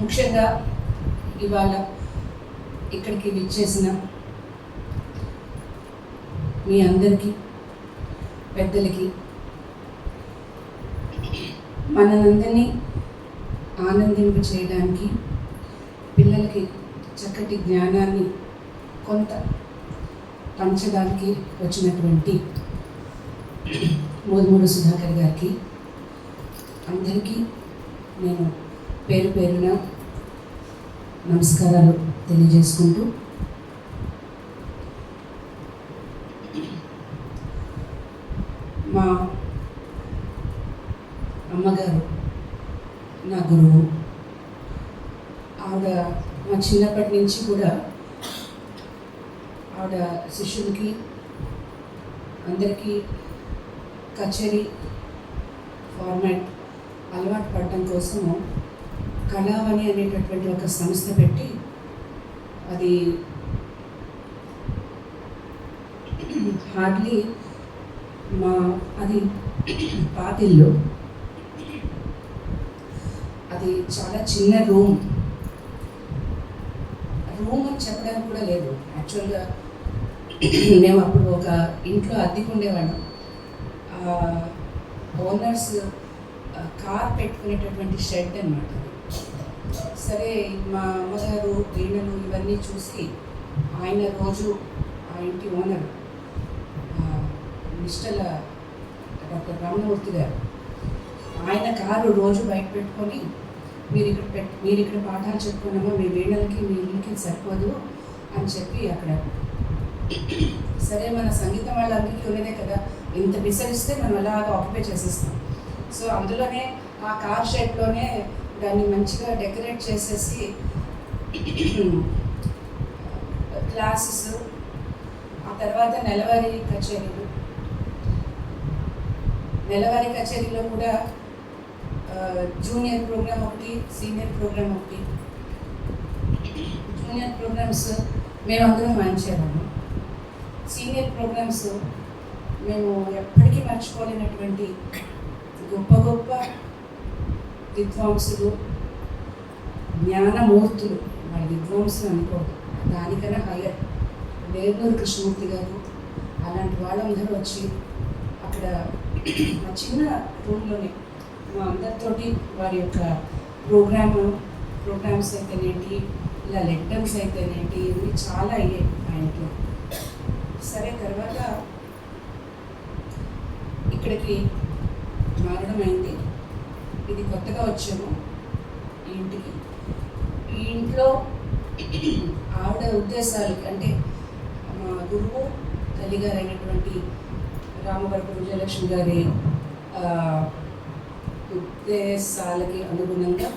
ముఖ్యంగా ఇవాళ ఇక్కడికి విచ్చేసిన మీ అందరికీ, పెద్దలకి, మనందరినీ ఆనందింప చేయడానికి, పిల్లలకి చక్కటి జ్ఞానాన్ని కొంత పంచడానికి వచ్చినటువంటి మోదుమూడు సుధాకర్ గారికి అందరికీ నేను పేరు పేరున నమస్కారాలు తెలియజేసుకుంటూ, మా అమ్మగారు నా గురువు. ఆవిడ మా చిన్నప్పటి నుంచి కూడా ఆవిడ శిష్యులకి అందరికీ కచేరీ ఫార్మాట్ అలవాటు పడటం కోసము కళావని అనేటటువంటి ఒక సంస్థ పెట్టి, అది హార్డ్లీ అది పాతిల్లో, అది చాలా చిన్న రూమ్ అని చెప్పడానికి కూడా లేదు. యాక్చువల్గా మేము అప్పుడు ఒక ఇంట్లో అద్దెకు ఉండేవాళ్ళం. ఓనర్స్ కార్ పెట్టుకునేటటువంటి షెడ్ అన్నమాట. సరే, మా అమ్మగారు వీణలు ఇవన్నీ చూసి ఆయన రోజు ఆ ఇంటి ఓనర్ నిష్టల డాక్టర్ రామమూర్తి గారు, ఆయన కారు రోజు బయట పెట్టుకొని మీరు ఇక్కడ పాఠాలు చెప్పుకున్నామో మీ వీణలకి మీ ఇల్లుకి సరిపోదు అని చెప్పి అక్కడ. సరే, మన సంగీతం వాళ్ళందరికీ ఉన్నదే కదా, ఇంత విసరిస్తే మనం అలాగా ఆక్యుపై చేసేస్తాం. సో అందులోనే ఆ కార్ షెడ్లోనే దాన్ని మంచిగా డెకరేట్ చేసేసి క్లాసెస్, ఆ తర్వాత నెలవారీ కచేరీలో కూడా జూనియర్ ప్రోగ్రామ్ ఒకటి, సీనియర్ ప్రోగ్రామ్ ఒకటి. జూనియర్ ప్రోగ్రామ్స్ మేమందరం వాయించేవాళ్ళం. సీనియర్ ప్రోగ్రామ్స్ మేము ఎప్పటికీ మర్చిపోలేనటువంటి గొప్ప గొప్ప విద్వాంసులు, జ్ఞానమూర్తులు, వాళ్ళ విద్వాంసులు అనుకోదు, దానికన్నా హయ్యర్, వేర్నూరు కృష్ణమూర్తి గారు, అలాంటి వాళ్ళందరూ వచ్చి అక్కడ మా చిన్న రూమ్లోనే మా అందరితోటి వారి యొక్క ప్రోగ్రామ్స్ అయితేనేంటి, ఇలా లెక్టర్స్ అయితేనేంటి, ఇవి చాలా అయ్యాయి మా ఇంట్లో. సరే, తర్వాత ఇక్కడికి మారడం అయింది. ఇది కొత్తగా వచ్చాము ఈ ఇంటికి. ఈ ఇంట్లో ఆవిడ ఉద్దేశాలకి, అంటే మా గురువు తల్లిగారు అయినటువంటి రామవరపు విజయలక్ష్మి గారి ఉద్దేశాలకి అనుగుణంగా,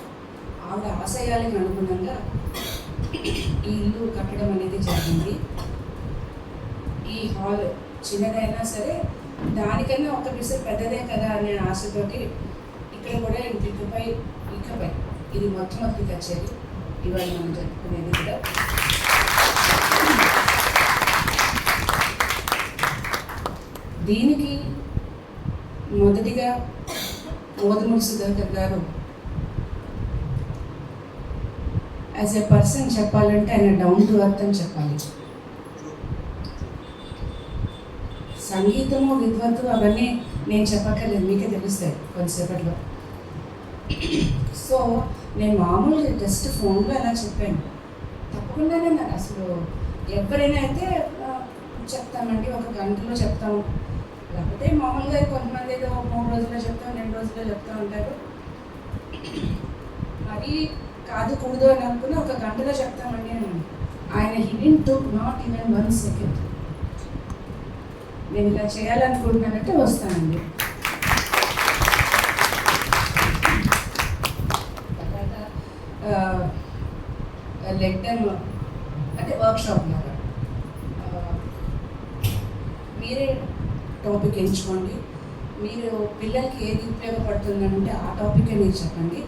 ఆవిడ ఆశయాలకి అనుగుణంగా ఈ ఇల్లు కట్టడం అనేది జరిగింది. ఈ హాల్ చిన్నదైనా సరే దానికన్నా ఒక పిసర్ పెద్దదే కదా అనే ఆశతోటి ఇక్కడ కూడా ఇకపై ఇది మొట్టమొదటి కచేరీ ఇవాళ మనం జరుపుకునేది కూడా. దీనికి మొదటిగా మోదుమూడు సుధాకర్ గారు యాజ్ ఎ పర్సన్ చెప్పాలంటే ఆయన డౌన్ టు అర్త్ అని చెప్పాలి. సంగీతము, విద్వత్తు అవన్నీ నేను చెప్పక్కర్లేదు, మీకే తెలుస్తాయి కొంతసేపట్లో. సో నేను మామూలుగా జస్ట్ ఫోన్లో అలా చెప్పాను. తప్పకుండానే నాకు అసలు ఎవరైనా అయితే చెప్తామండి, ఒక గంటలో చెప్తాము, లేకపోతే మామూలుగా కొంతమంది ఏదో 3 రోజుల్లో చెప్తాం, 2 రోజుల్లో చెప్తా ఉంటారు. అది కాదు కూడదు అని అనుకుని ఒక గంటలో చెప్తామండి అని ఆయన hiding took not even 1 second. నేను ఇలా చేయాలనుకుంటున్నానంటే వస్తానండి. లెక్టమ్ అంటే వర్క్షాప్ లాగా మీరే టాపిక్ ఎంచుకోండి. మీరు పిల్లలకి ఏది ఉపయోగపడుతుందంటే ఆ టాపికే మీరు చెప్పండి.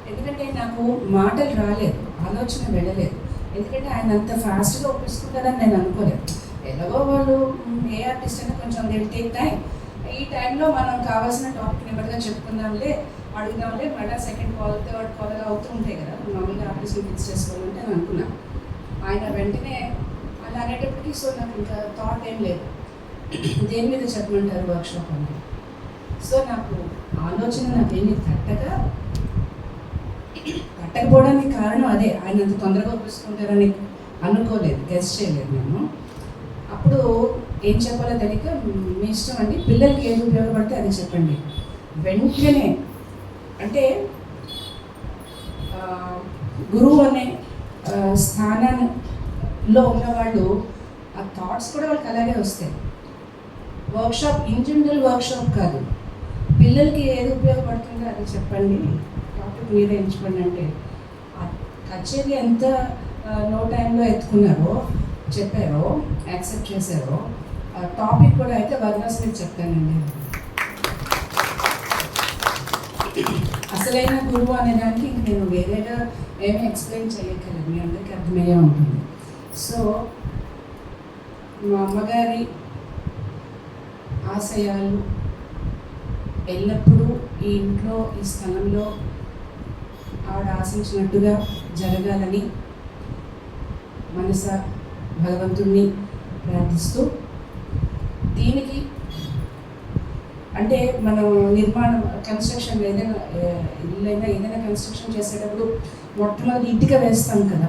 ఎందుకంటే నాకు మాటలు రాలేదు, ఆలోచన వెళ్ళలేదు. ఎందుకంటే ఆయన అంత ఫాస్ట్గా ఒప్పించుకుంటారని నేను అనుకోలేదు. ఎలాగో వాళ్ళు ఏ ఆర్టిస్ట్ అయినా కొంచెం దే విల్ టేక్ టైం. ఈ టైంలో మనం కావాల్సిన టాపిక్ నెమ్మదిగా చెప్పుకుందాంలే అడుగుదాంలే మళ్ళీ సెకండ్ కాల్ థర్డ్ కాల్ అలా అవుతూ ఉంటాయి కదా, మామూలుగా ఆఫీస్లో ఫిక్స్ చేసుకోవాలంటే అని అనుకున్నాను. ఆయన వెంటనే అలా అనేటప్పటికీ సో నాకు ఇంకా థాట్ ఏం లేదు, దేని మీద చెప్పమంటారు వర్క్షాప్ అని. సో నాకు ఆలోచన నాకేమీ తట్టకపోవడానికి కారణం అదే, ఆయన అంత తొందరగా ఒప్పించుకుంటారని అనుకోలేదు, గెస్ట్ చేయలేదు నేను. అప్పుడు ఏం చెప్పాలో తెలియక మీ ఇష్టం అండి, పిల్లలకి ఏది ఉపయోగపడితే అది చెప్పండి. వెంటనే అంటే గురువు అనే స్థానంలో ఉన్నవాళ్ళు ఆ థాట్స్ కూడా వాళ్ళకి అలాగే వస్తాయి. వర్క్షాప్ ఇన్ జనరల్ వర్క్షాప్ కాదు, పిల్లలకి ఏది ఉపయోగపడుతుందో అది చెప్పండి, టాపిక్ మీరే ఎంచుకోండి అంటే కచేరీ ఎంత నో టైంలో ఎత్తుకున్నారో చెప్పారో యాక్సెప్ట్ చేశారో, టాపిక్ కూడా అయితే వర్ణస్ మీద చెప్తానండి. అసలైన గురువు అనే దానికి ఇంక నేను వేరేగా ఏమీ ఎక్స్ప్లెయిన్ చేయక్కర్లేదు, మీ అందరికీ అర్థమయ్యే ఉంటుంది. సో మా అమ్మగారి ఆశయాలు ఎల్లప్పుడూ ఈ ఇంట్లో ఈ స్థలంలో ఆవిడ ఆశించినట్టుగా జరగాలని మనస భగవంతుణ్ణి ప్రార్థిస్తూ, దీనికి అంటే మనం కన్స్ట్రక్షన్ ఏదైనా ఇల్లైనా ఏదైనా కన్స్ట్రక్షన్ చేసేటప్పుడు మొట్టమొదటి ఇటుక వేస్తాం కదా,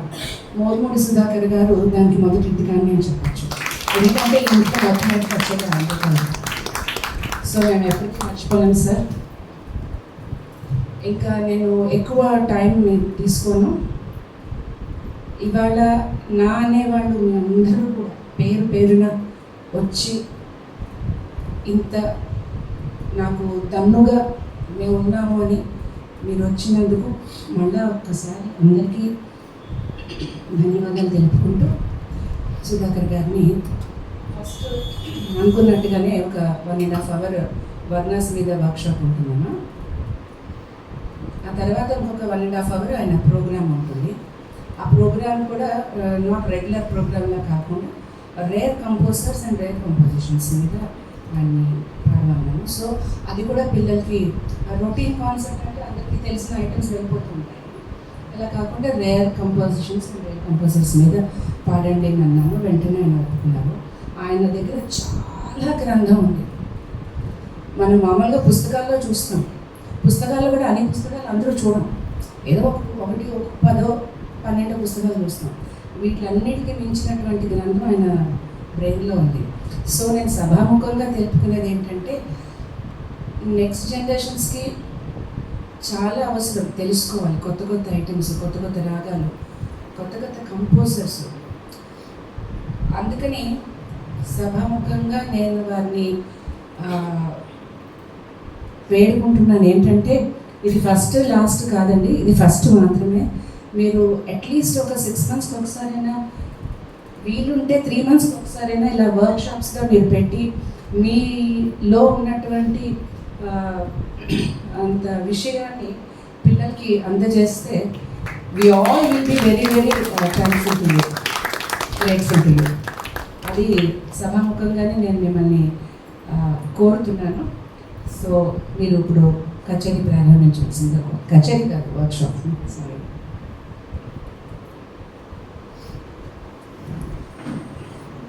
మోర్మూడి సుధాకర్ గారు దానికి మొదటి ఇటుక అని నేను చెప్పచ్చు, ఎందుకంటే ఇంట్లో మొట్టమొదటి ఖర్చుగా అందుతాను. సో నేను ఎప్పటికీ మర్చిపోలేను సార్. ఇంకా నేను ఎక్కువ టైం తీసుకోను. ఇవాళ నా అనేవాళ్ళు మీ అందరూ కూడా పేరు పేరున వచ్చి ఇంత నాకు దన్నుగా మేము ఉన్నాము అని మీరు వచ్చినందుకు మళ్ళా ఒక్కసారి అందరికీ ధన్యవాదాలు తెలుపుకుంటూ, సుధాకర్ గారిని ఫస్ట్ అనుకున్నట్టుగానే ఒక 1.5 hour వర్ణాస్ మీద వర్క్షాప్ ఉంటుందమ్మా. ఆ తర్వాత ఇంకొక 1.5 hour ఆయన ప్రోగ్రామ్ ఉంటుంది. ఆ ప్రోగ్రామ్ కూడా నాట్ రెగ్యులర్ ప్రోగ్రామ్లా కాకుండా rare composers and rare compositions మీద ఆయన్ని పాడమన్నాను. సో అది కూడా పిల్లలకి రొటీన్ కాన్సెప్ట్ అంటే అందరికీ తెలిసిన ఐటమ్స్ వెళ్ళిపోతుంటాయి, అలా కాకుండా rare compositions and rare composers మీద పాడండి అని అన్నాను. వెంటనే ఆయన ఒప్పుకున్నారు. ఆయన దగ్గర చాలా గ్రంథం ఉంది. మనం మామూలుగా పుస్తకాల్లో చూస్తాం, పుస్తకాల్లో కూడా అన్ని పుస్తకాలు అందరూ చూడం, ఏదో ఒకటి 10-12 పుస్తకాలు చూస్తాం. వీటిలన్నిటికీ మించినటువంటి గ్రంథం ఆయన బ్రెయిన్లో ఉంది. సో నేను సభాముఖంగా తెలుపుకునేది ఏంటంటే, నెక్స్ట్ జనరేషన్స్కి చాలా అవసరం తెలుసుకోవాలి, కొత్త కొత్త ఐటమ్స్, కొత్త కొత్త రాగాలు, కొత్త కొత్త కంపోజర్స్. అందుకని సభాముఖంగా నేను వారిని వేడుకుంటున్నాను ఏంటంటే, ఇది ఫస్ట్ లాస్ట్ కాదండి, ఇది ఫస్ట్ మాత్రమే. మీరు అట్లీస్ట్ ఒక 6 monthsకి ఒకసారైనా, వీలుంటే 3 monthsకి ఒకసారైనా ఇలా వర్క్షాప్స్గా మీరు పెట్టి మీలో ఉన్నటువంటి అంత విషయాన్ని పిల్లలకి అందజేస్తే we all will be very very thankful to you, grateful to you. అది సభాముఖంగానే నేను మిమ్మల్ని కోరుతున్నాను. సో మీరు ఇప్పుడు కచేరీ ప్రారంభించాల్సిందిగా, కచేరీ కాదు వర్క్షాప్, సారీ.